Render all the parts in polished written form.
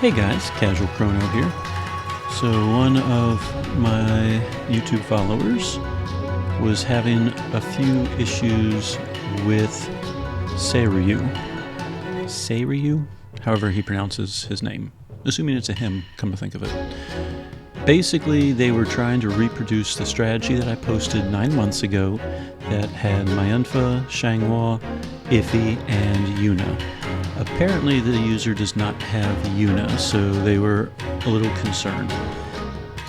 Hey guys, Casual Crono here. So one of my YouTube followers was having a few issues with Seiryu. Seiryu? However he pronounces his name. Assuming it's a him, come to think of it. Basically, they were trying to reproduce the strategy that I posted 9 months ago that had Mayunfa, Shangwa, Iffy, and Yuna. Apparently the user does not have Yuna, so they were a little concerned.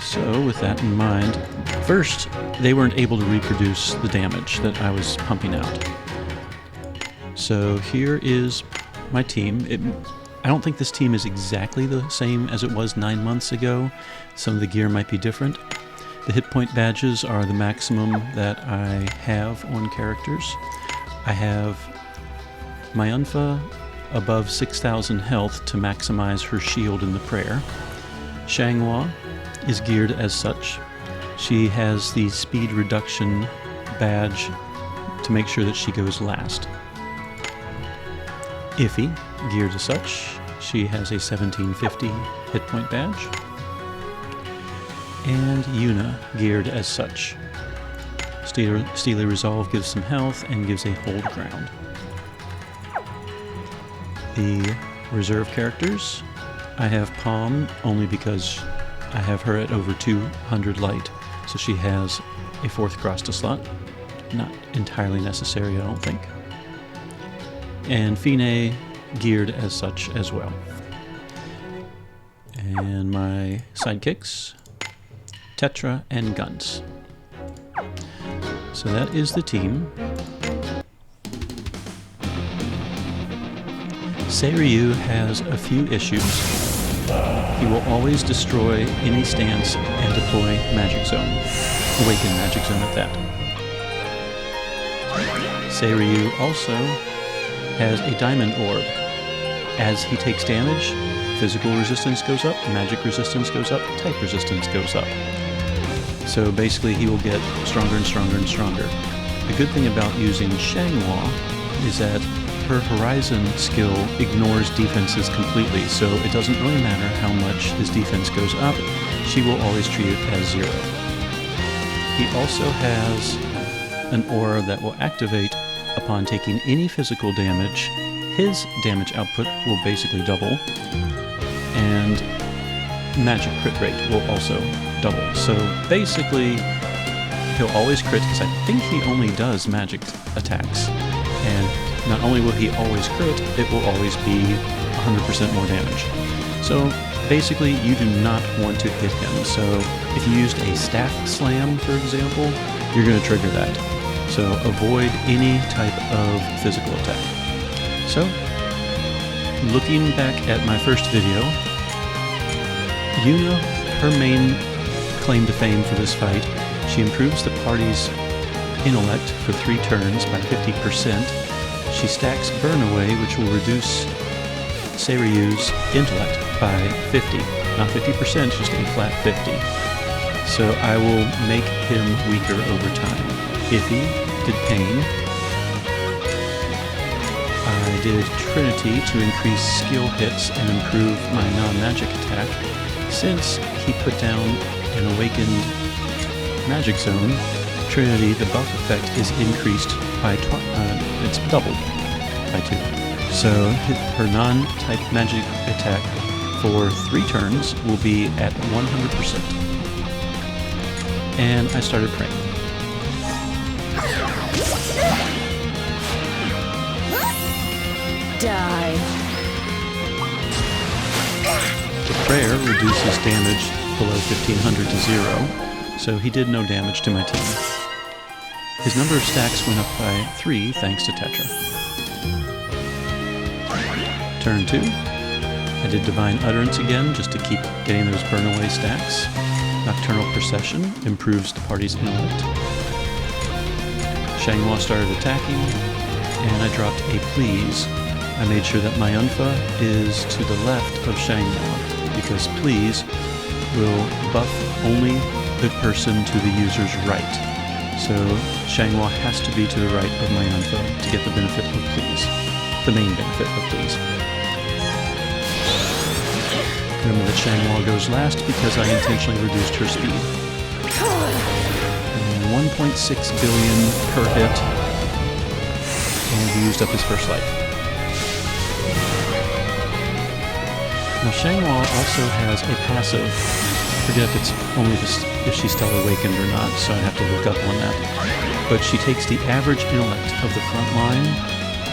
So with that in mind, first, they weren't able to reproduce the damage that I was pumping out. So here is my team. I don't think this team is exactly the same as it was 9 months ago. Some of the gear might be different. The hit point badges are the maximum that I have on characters. I have Mayunfa above 6,000 health to maximize her shield in the prayer. Shangwa is geared as such. She has the speed reduction badge to make sure that she goes last. Iffy, geared as such. She has a 1750 hit point badge. And Yuna, geared as such. Steely Resolve gives some health and gives a hold ground. The reserve characters, I have Palm only because I have her at over 200 light, so she has a 4th Grosta slot. Not entirely necessary, I don't think. And Fine, geared as such as well. And my sidekicks, Tetra and Guns. So that is the team. Seiryu has a few issues. He will always destroy any stance and deploy Magic Zone. Awaken Magic Zone at that. Seiryu also has a Diamond Orb. As he takes damage, physical resistance goes up, magic resistance goes up, type resistance goes up. So basically he will get stronger and stronger and stronger. The good thing about using Shangwa is that her Horizon skill ignores defenses completely, so it doesn't really matter how much his defense goes up, she will always treat it as 0. He also has an aura that will activate upon taking any physical damage. His damage output will basically double, and magic crit rate will also double. So basically, he'll always crit, because I think he only does magic attacks, and not only will he always crit, it will always be 100% more damage. So basically, you do not want to hit him. So if you used a staff slam, for example, you're going to trigger that. So avoid any type of physical attack. So, looking back at my first video, Yuna, her main claim to fame for this fight, she improves the party's intellect for 3 turns by 50%. She stacks Burn Away, which will reduce Seiryu's intellect by 50. Not 50%, just a flat 50. So I will make him weaker over time. Iffy did Pain. I did Trinity to increase skill hits and improve my non-magic attack. Since he put down an awakened Magic Zone, Trinity, the buff effect is increased by it's doubled by 2. So her non-type magic attack for 3 turns will be at 100%. And I started praying. Die. The prayer reduces damage below 1500 to 0, so he did no damage to my team. His number of stacks went up by 3 thanks to Tetra. Turn 2, I did Divine Utterance again just to keep getting those burn away stacks. Nocturnal Procession improves the party's intellect. Shangwa started attacking, and I dropped a Please. I made sure that Mayunfa is to the left of Shangwa, because Please will buff only the person to the user's right. So Shangwa has to be to the right of Mayunfa to get the benefit of Please. The main benefit of Please. Remember that Shangwa goes last because I intentionally reduced her speed. And 1.6 billion per hit. And he used up his first life. Now Shangwa also has a passive. I forget if it's only if she's still awakened or not, so I have to look up on that. But she takes the average intellect of the front line,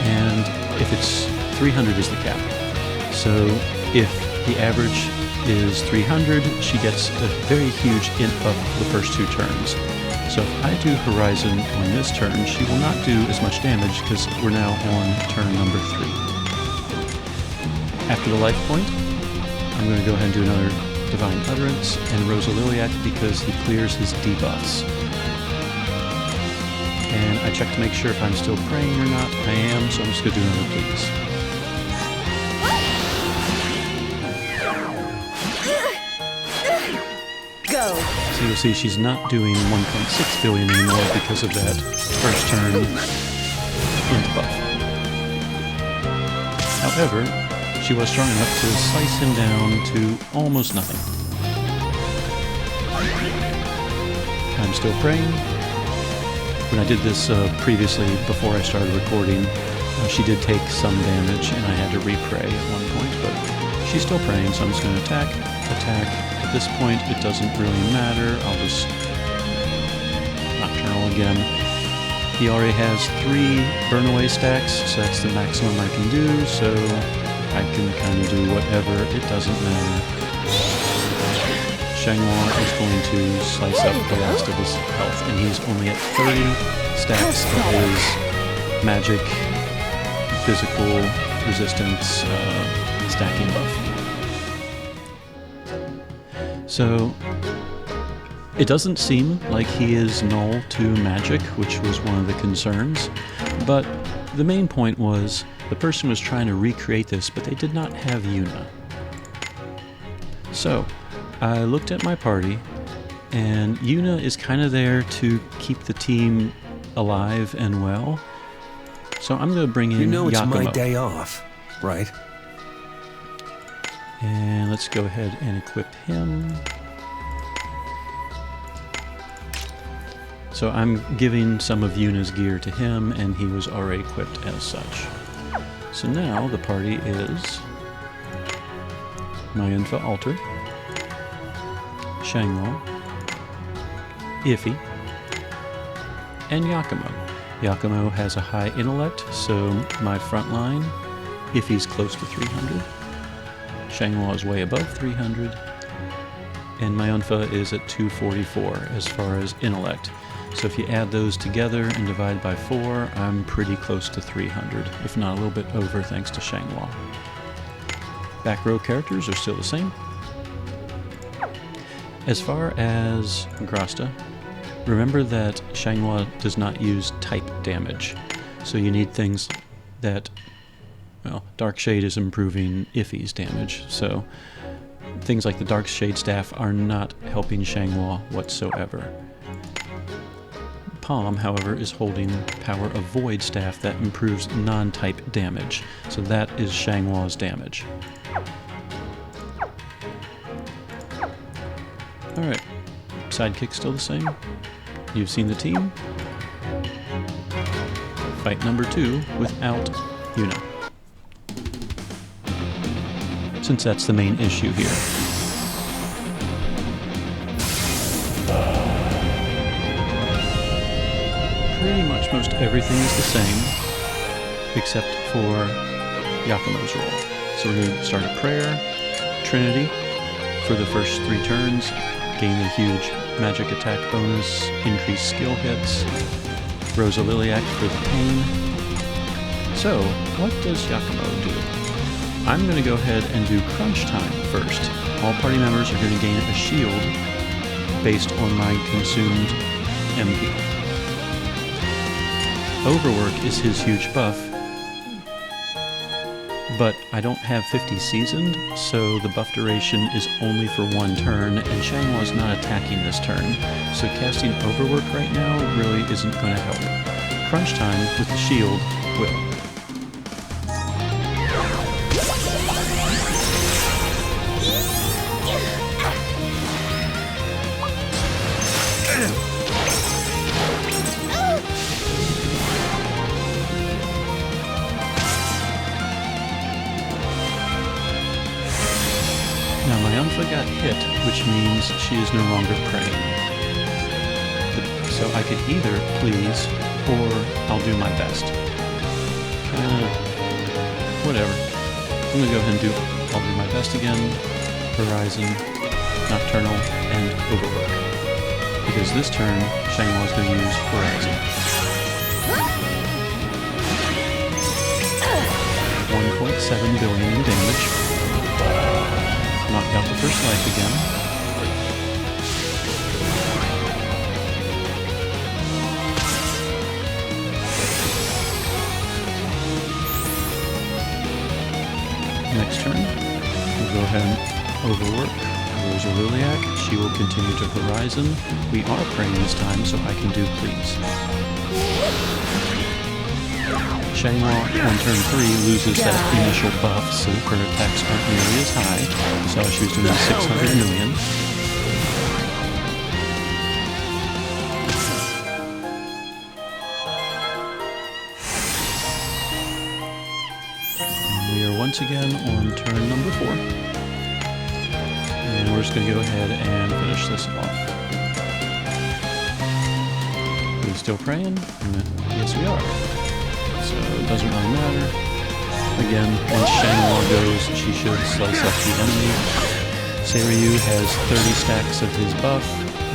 and if it's 300 is the cap. So if the average is 300, she gets a very huge int buff the first 2 turns. So if I do Horizon on this turn, she will not do as much damage because we're now on turn number 3. After the life point, I'm going to go ahead and do another Divine Utterance and Rosaliliac because he clears his debuffs. And I check to make sure if I'm still praying or not. I am, so I'm just going to do another please. Go. So you'll see she's not doing 1.6 billion anymore because of that first turn int buff. However, she was strong enough to slice him down to almost nothing. I'm still praying. When I did this previously, before I started recording, she did take some damage and I had to re-pray at one point, but she's still praying, so I'm just going to attack. At this point, it doesn't really matter. I'll just Nocturnal again. He already has 3 burn away stacks, so that's the maximum I can do, so I can kind of do whatever, it doesn't matter. Shangwa is going to slice up the last of his health, and he's only at 30 stacks of his magic, physical, resistance, stacking buff. So, it doesn't seem like he is null to magic, which was one of the concerns, but the main point was the person was trying to recreate this, but they did not have Yuna. So, I looked at my party, and Yuna is kind of there to keep the team alive and well. So I'm going to bring in Yakumo. You know it's my day off, right? And let's go ahead and equip him. So I'm giving some of Yuna's gear to him, and he was already equipped as such. So now the party is Mayunfa Alter, Shangwa, Iffy, and Yakumo. Yakumo has a high intellect, so my front line, Iffy's close to 300, Shangwa is way above 300, and Mayunfa is at 244 as far as intellect. So if you add those together and divide by 4, I'm pretty close to 300, if not a little bit over thanks to Shangwa. Back row characters are still the same. As far as Grasta, remember that Shangwa does not use type damage, so you need things that, well, Dark Shade is improving Iffy's damage, so things like the Dark Shade staff are not helping Shangwa whatsoever. Palm, however, is holding Power of Void staff that improves non-type damage, so that is Shangwa's damage. Alright, sidekick still the same. You've seen the team. Fight number 2 without Yuna, since that's the main issue here. Pretty much most everything is the same, except for Yakumo's role. So we're going to start a prayer, Trinity, for the first 3 turns, gain a huge magic attack bonus, increase skill hits, Rosaliliac for the pain. So, what does Yakumo do? I'm going to go ahead and do Crunch Time first. All party members are going to gain a shield based on my consumed MP. Overwork is his huge buff, but I don't have 50 seasoned, so the buff duration is only for 1 turn, and Shangwa's not attacking this turn, so casting Overwork right now really isn't going to help. Crunch Time with the shield will. Now my Unfa got hit, which means she is no longer praying. So I could either please, or I'll do my best. Whatever. I'm gonna go ahead and I'll do my best again. Horizon, Nocturnal, and Overwork. Because this turn, Shangwa is going to use Horizon. 1.7 billion in damage. Knocked out the first life again. Next turn, we'll go ahead and Overwork Rosa Liliac. She will continue to Horizon. We are praying this time, so I can do Please. Shangwa on turn 3 loses that initial buff, so her attacks aren't nearly as high. So she was doing 600 million. And we are once again on turn number 4. And we're just going to go ahead and finish this off. Are we still praying? Yes, we are. So it doesn't really matter. Again, once Shangwa goes, she should slice up the enemy. Seiryu has 30 stacks of his buff,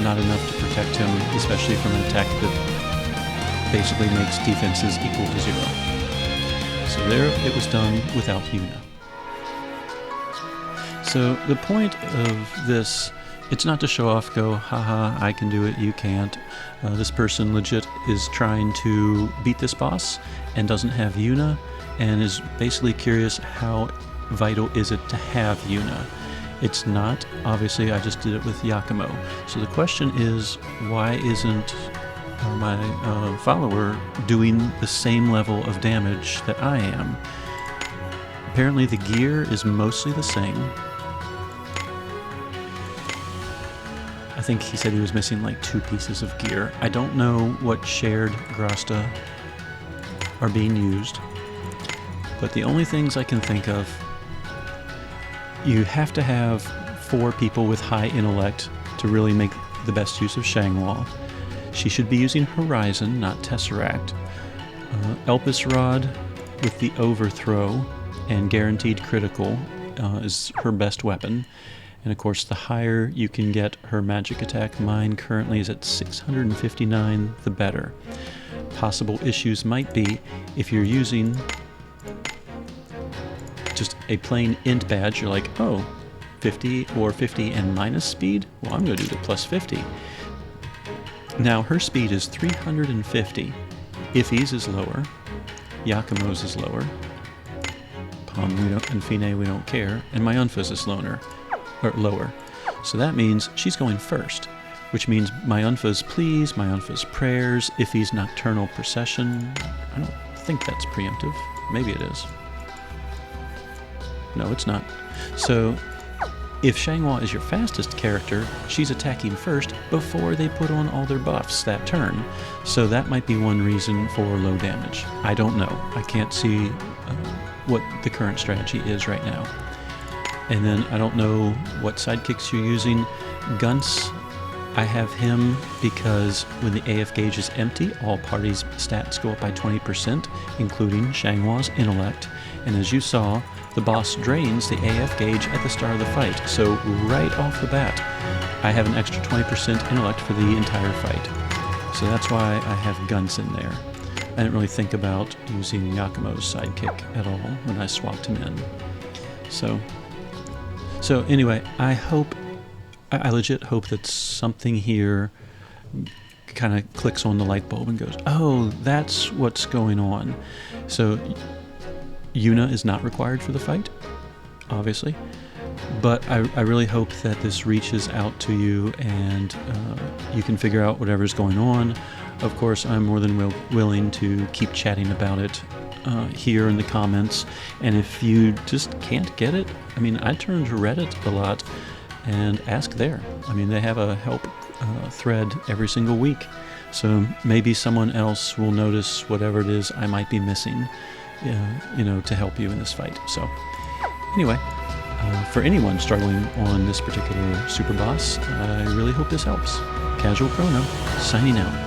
not enough to protect him, especially from an attack that basically makes defenses equal to 0. So there, it was done without Yuna. So the point of this, it's not to show off, go, haha, I can do it, you can't. This person legit is trying to beat this boss and doesn't have Yuna, and is basically curious how vital is it to have Yuna. It's not. Obviously, I just did it with Yakumo. So the question is, why isn't my follower doing the same level of damage that I am? Apparently the gear is mostly the same. I think he said he was missing like 2 pieces of gear. I don't know what shared Grasta are being used, but the only things I can think of, you have to have 4 people with high intellect to really make the best use of Shangwa. She should be using Horizon, not Tesseract. Elpis Rod with the Overthrow and Guaranteed Critical is her best weapon. And of course, the higher you can get her magic attack, mine currently is at 659, the better. Possible issues might be if you're using just a plain int badge, you're like, oh, 50 or 50 and minus speed? Well, I'm going to do the plus 50. Now, her speed is 350. Ify's is lower. Yakumo's is lower. Palm and Fine, we don't care. And my Unfa's is lower. So that means she's going first, which means my Unfa's Please, my Unfa's Prayers, Ify's Nocturnal Procession. I don't think that's preemptive. Maybe it is. No, it's not. So if Shangwa is your fastest character, she's attacking first before they put on all their buffs that turn. So that might be one reason for low damage. I don't know. I can't see what the current strategy is right now. And then I don't know what sidekicks you're using. Gunce, I have him because when the AF gauge is empty, all parties' stats go up by 20%, including Shangwa's intellect. And as you saw, the boss drains the AF gauge at the start of the fight. So right off the bat, I have an extra 20% intellect for the entire fight. So that's why I have Gunce in there. I didn't really think about using Yakumo's sidekick at all when I swapped him in. So anyway, I legit hope that something here kind of clicks on the light bulb and goes, oh, that's what's going on. So Yuna is not required for the fight, obviously, but I really hope that this reaches out to you and you can figure out whatever's going on. Of course, I'm more than willing to keep chatting about it here in the comments, and if you just can't get it, I mean, I turn to Reddit a lot and ask there. I mean, they have a help thread every single week, so maybe someone else will notice whatever it is I might be missing, to help you in this fight. So anyway, for anyone struggling on this particular Superboss, I really hope this helps. Casual Crono, signing out.